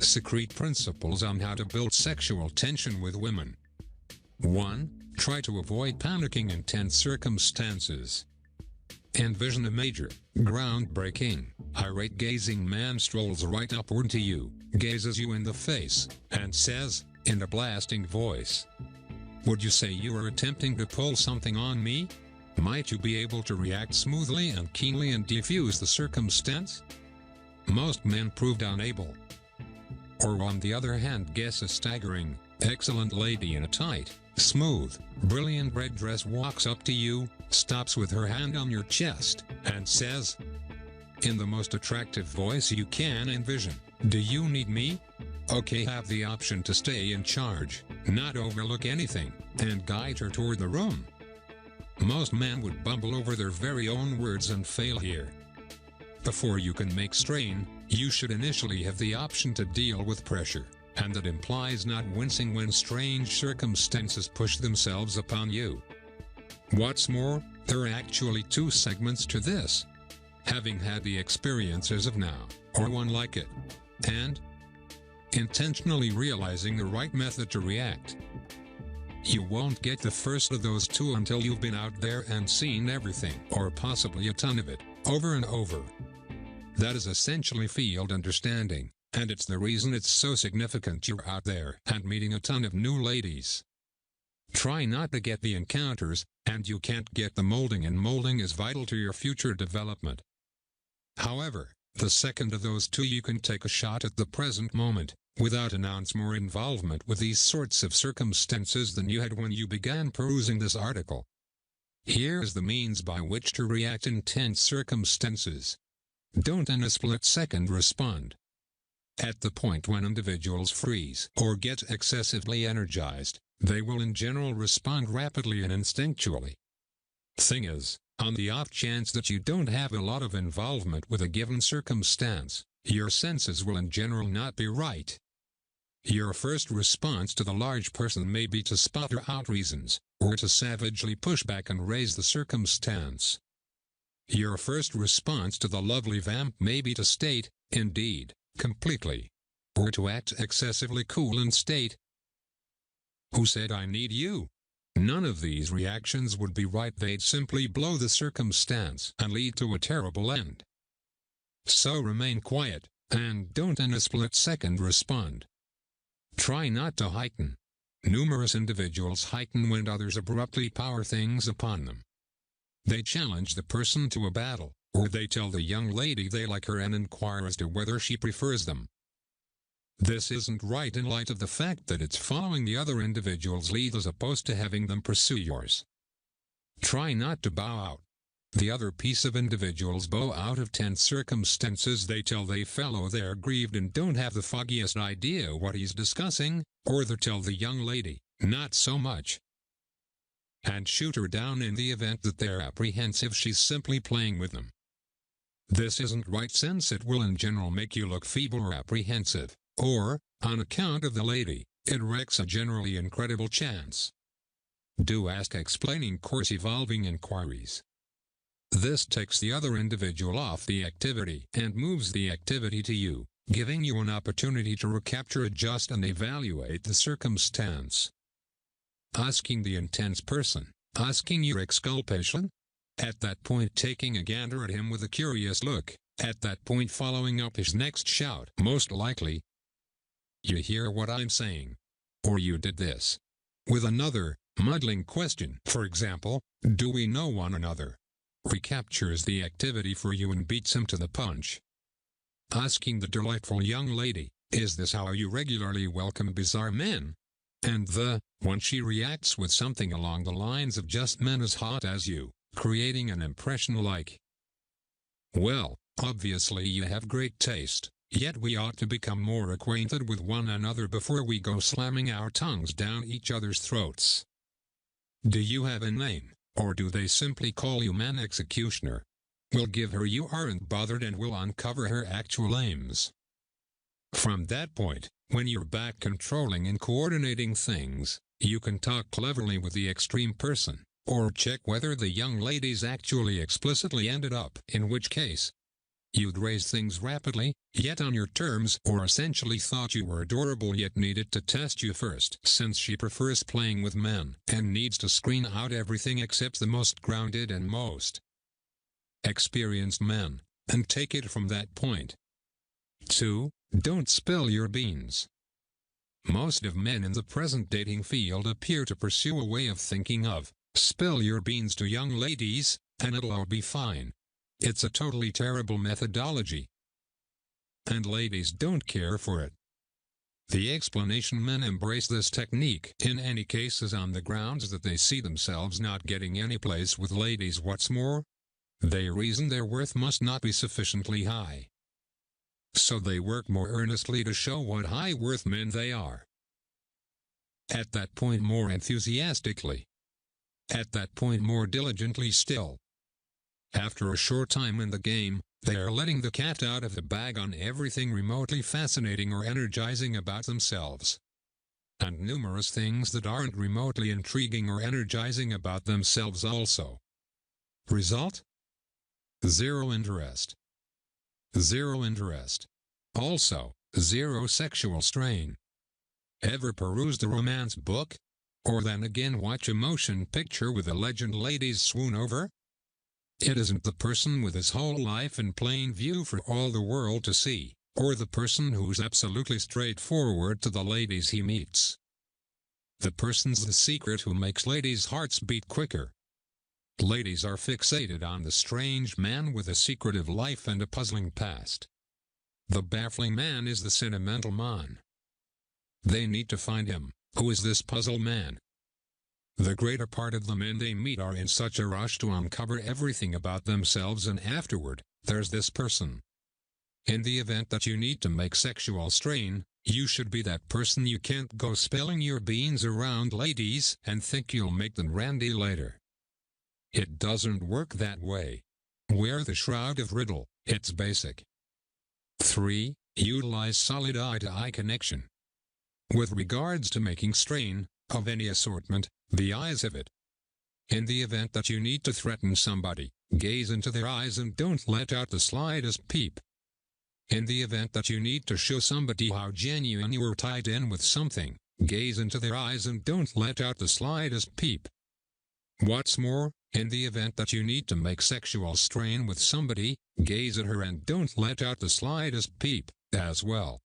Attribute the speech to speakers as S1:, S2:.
S1: Secret principles on how to build sexual tension with women. 1. Try to avoid panicking in tense circumstances. Envision a major, groundbreaking, irate gazing man strolls right upward to you, gazes you in the face, and says, in a blasting voice, "Would you say you are attempting to pull something on me?" Might you be able to react smoothly and keenly and defuse the circumstance? Most men proved unable. Or on the other hand, guess a staggering, excellent lady in a tight, smooth, brilliant red dress walks up to you, stops with her hand on your chest, and says, in the most attractive voice you can envision, "Do you need me?" Okay, have the option to stay in charge, not overlook anything, and guide her toward the room. Most men would bumble over their very own words and fail here. Before you can make strain, you should initially have the option to deal with pressure, and that implies not wincing when strange circumstances push themselves upon you. What's more, there are actually two segments to this. Having had the experience as of now, or one like it, and intentionally realizing the right method to react. You won't get the first of those two until you've been out there and seen everything, or possibly a ton of it, over and over. That is essentially field understanding, and it's the reason it's so significant you're out there and meeting a ton of new ladies. Try not to get the encounters, and you can't get the molding, and molding is vital to your future development. However, the second of those two you can take a shot at the present moment, without an ounce more involvement with these sorts of circumstances than you had when you began perusing this article. Here is the means by which to react in tense circumstances. Don't in a split second respond. At the point when individuals freeze or get excessively energized, they will in general respond rapidly and instinctually. Thing is, on the off chance that you don't have a lot of involvement with a given circumstance, your senses will in general not be right. Your first response to the large person may be to sputter out reasons, or to savagely push back and raise the circumstance. Your first response to the lovely vamp may be to state, "Indeed, completely," or to act excessively cool and state, "Who said I need you?" None of these reactions would be right. They'd simply blow the circumstance and lead to a terrible end. So remain quiet, and don't in a split second respond. Try not to heighten. Numerous individuals heighten when others abruptly power things upon them. They challenge the person to a battle, or they tell the young lady they like her and inquire as to whether she prefers them. This isn't right in light of the fact that it's following the other individual's lead as opposed to having them pursue yours. Try not to bow out. The other piece of individuals bow out of tense circumstances. They tell they fellow they're grieved and don't have the foggiest idea what he's discussing, or they tell the young lady, "Not so much," and shoot her down in the event that they're apprehensive she's simply playing with them. This isn't right, since it will in general make you look feeble or apprehensive, or, on account of the lady, it wrecks a generally incredible chance. Do ask explaining course evolving inquiries. This takes the other individual off the activity and moves the activity to you, giving you an opportunity to recapture, adjust, and evaluate the circumstance. Asking the intense person, asking your exculpation? At that point taking a gander at him with a curious look, at that point following up his next shout, most likely, "You hear what I'm saying?" Or "You did this," with another, muddling question, for example, "Do we know one another?" Recaptures the activity for you and beats him to the punch. Asking the delightful young lady, "Is this how you regularly welcome bizarre men?" And when she reacts with something along the lines of "Just men as hot as you," creating an impression like, "Well, obviously you have great taste, yet we ought to become more acquainted with one another before we go slamming our tongues down each other's throats. Do you have a name, or do they simply call you man executioner? We'll give her you aren't bothered and we'll uncover her actual aims." From that point, when you're back controlling and coordinating things, you can talk cleverly with the extreme person, or check whether the young lady's actually explicitly ended up, in which case, You'd raise things rapidly, yet on your terms, or essentially thought you were adorable yet needed to test you first, since she prefers playing with men and needs to screen out everything except the most grounded and most experienced men, and take it from that point. 2. Don't spill your beans. Most of men in the present dating field appear to pursue a way of thinking of, spill your beans to young ladies, and it'll all be fine. It's a totally terrible methodology. And ladies don't care for it. The explanation men embrace this technique in any case is on the grounds that they see themselves not getting any place with ladies. What's more, they reason their worth must not be sufficiently high. So they work more earnestly to show what high worth men they are. At that point more enthusiastically. At that point more diligently still. After a short time in the game, they are letting the cat out of the bag on everything remotely fascinating or energizing about themselves. And numerous things that aren't remotely intriguing or energizing about themselves also. Result? Zero interest. Zero interest. Also, zero sexual strain. Ever perused a romance book? Or then again watch a motion picture with a legend ladies swoon over? It isn't the person with his whole life in plain view for all the world to see, or the person who's absolutely straightforward to the ladies he meets. The person's the secret who makes ladies' hearts beat quicker. Ladies are fixated on the strange man with a secretive life and a puzzling past. The baffling man is the sentimental man. They need to find him. Who is this puzzle man? The greater part of the men they meet are in such a rush to uncover everything about themselves, and afterward, there's this person. In the event that you need to make sexual strain, you should be that person. You can't go spilling your beans around ladies and think you'll make them randy later. It doesn't work that way. Wear the shroud of riddle, it's basic. 3. Utilize solid eye-to-eye connection. With regards to making strain, of any assortment, the eyes of it. In the event that you need to threaten somebody, gaze into their eyes and don't let out the slightest peep. In the event that you need to show somebody how genuine you are tied in with something, gaze into their eyes and don't let out the slightest peep. What's more, in the event that you need to make sexual strain with somebody, gaze at her and don't let out the slightest peep, as well.